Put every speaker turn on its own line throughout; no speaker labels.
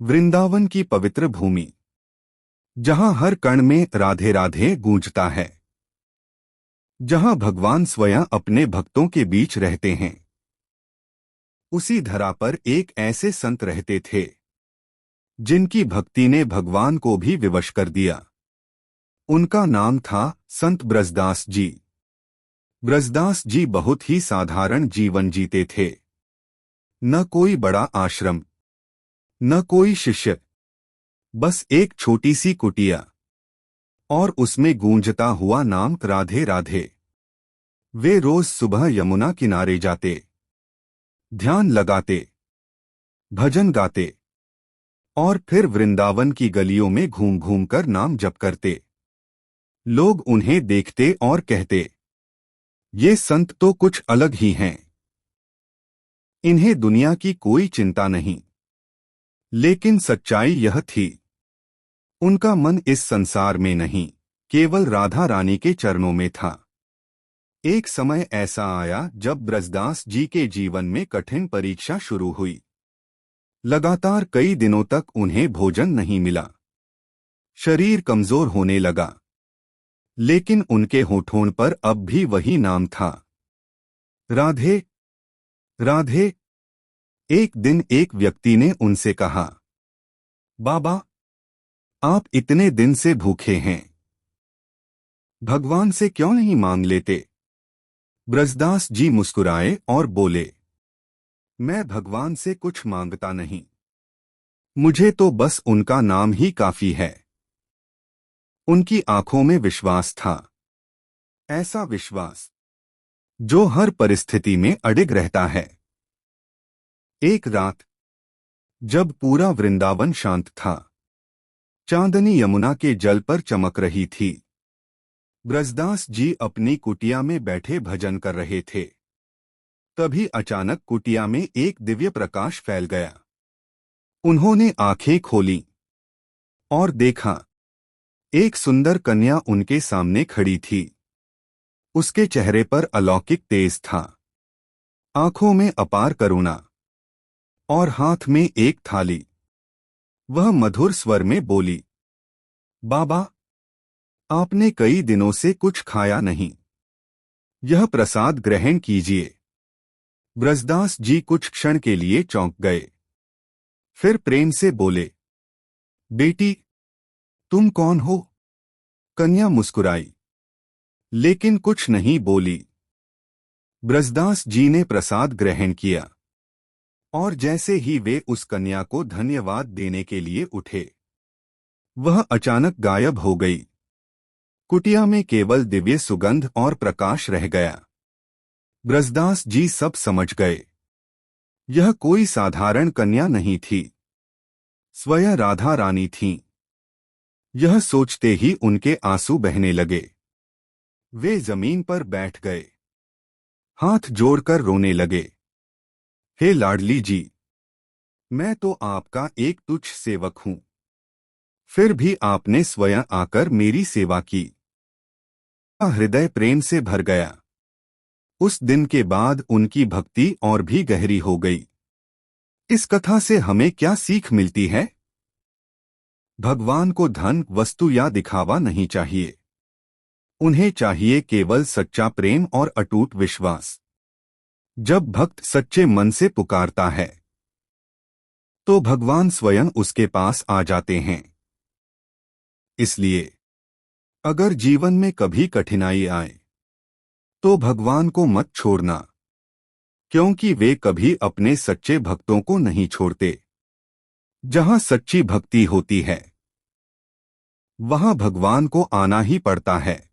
वृंदावन की पवित्र भूमि, जहां हर कण में राधे राधे गूंजता है, जहां भगवान स्वयं अपने भक्तों के बीच रहते हैं। उसी धरा पर एक ऐसे संत रहते थे जिनकी भक्ति ने भगवान को भी विवश कर दिया। उनका नाम था संत ब्रजदास जी। ब्रजदास जी बहुत ही साधारण जीवन जीते थे। न कोई बड़ा आश्रम, न कोई शिष्य, बस एक छोटी सी कुटिया, और उसमें गूंजता हुआ नाम राधे राधे। वे रोज सुबह यमुना किनारे जाते, ध्यान लगाते, भजन गाते और फिर वृंदावन की गलियों में घूम घूम कर नाम जप करते। लोग उन्हें देखते और कहते, ये संत तो कुछ अलग ही हैं। इन्हें दुनिया की कोई चिंता नहीं। लेकिन सच्चाई यह थी, उनका मन इस संसार में नहीं, केवल राधा रानी के चरणों में था। एक समय ऐसा आया जब ब्रजदास जी के जीवन में कठिन परीक्षा शुरू हुई। लगातार कई दिनों तक उन्हें भोजन नहीं मिला। शरीर कमजोर होने लगा, लेकिन उनके होठों पर अब भी वही नाम था, राधे राधे। एक दिन एक व्यक्ति ने उनसे कहा, बाबा, आप इतने दिन से भूखे हैं, भगवान से क्यों नहीं मांग लेते? ब्रजदास जी मुस्कुराए और बोले, मैं भगवान से कुछ मांगता नहीं, मुझे तो बस उनका नाम ही काफी है। उनकी आंखों में विश्वास था, ऐसा विश्वास जो हर परिस्थिति में अडिग रहता है। एक रात जब पूरा वृंदावन शांत था, चांदनी यमुना के जल पर चमक रही थी, ब्रजदास जी अपनी कुटिया में बैठे भजन कर रहे थे। तभी अचानक कुटिया में एक दिव्य प्रकाश फैल गया। उन्होंने आंखें खोलीं और देखा, एक सुंदर कन्या उनके सामने खड़ी थी। उसके चेहरे पर अलौकिक तेज था, आंखों में अपार करुणा और हाथ में एक थाली। वह मधुर स्वर में बोली, बाबा, आपने कई दिनों से कुछ खाया नहीं, यह प्रसाद ग्रहण कीजिए। ब्रजदास जी कुछ क्षण के लिए चौंक गए, फिर प्रेम से बोले, बेटी, तुम कौन हो? कन्या मुस्कुराई, लेकिन कुछ नहीं बोली। ब्रजदास जी ने प्रसाद ग्रहण किया, और जैसे ही वे उस कन्या को धन्यवाद देने के लिए उठे, वह अचानक गायब हो गई। कुटिया में केवल दिव्य सुगंध और प्रकाश रह गया। ब्रजदास जी सब समझ गए, यह कोई साधारण कन्या नहीं थी, स्वयं राधा रानी थीं। यह सोचते ही उनके आंसू बहने लगे। वे जमीन पर बैठ गए, हाथ जोड़कर रोने लगे। हे लाडली जी, मैं तो आपका एक तुच्छ सेवक हूं, फिर भी आपने स्वयं आकर मेरी सेवा की। हृदय प्रेम से भर गया। उस दिन के बाद उनकी भक्ति और भी गहरी हो गई। इस कथा से हमें क्या सीख मिलती है? भगवान को धन, वस्तु या दिखावा नहीं चाहिए। उन्हें चाहिए केवल सच्चा प्रेम और अटूट विश्वास। जब भक्त सच्चे मन से पुकारता है, तो भगवान स्वयं उसके पास आ जाते हैं। इसलिए अगर जीवन में कभी कठिनाई आए, तो भगवान को मत छोड़ना, क्योंकि वे कभी अपने सच्चे भक्तों को नहीं छोड़ते। जहां सच्ची भक्ति होती है, वहां भगवान को आना ही पड़ता है।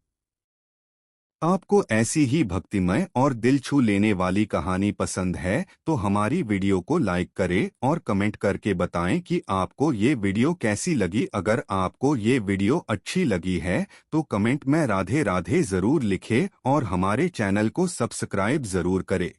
आपको ऐसी ही भक्तिमय और दिल छू लेने वाली कहानी पसंद है तो हमारी वीडियो को लाइक करें और कमेंट करके बताएं कि आपको ये वीडियो कैसी लगी। अगर आपको ये वीडियो अच्छी लगी है तो कमेंट में राधे राधे जरूर लिखें और हमारे चैनल को सब्सक्राइब जरूर करें।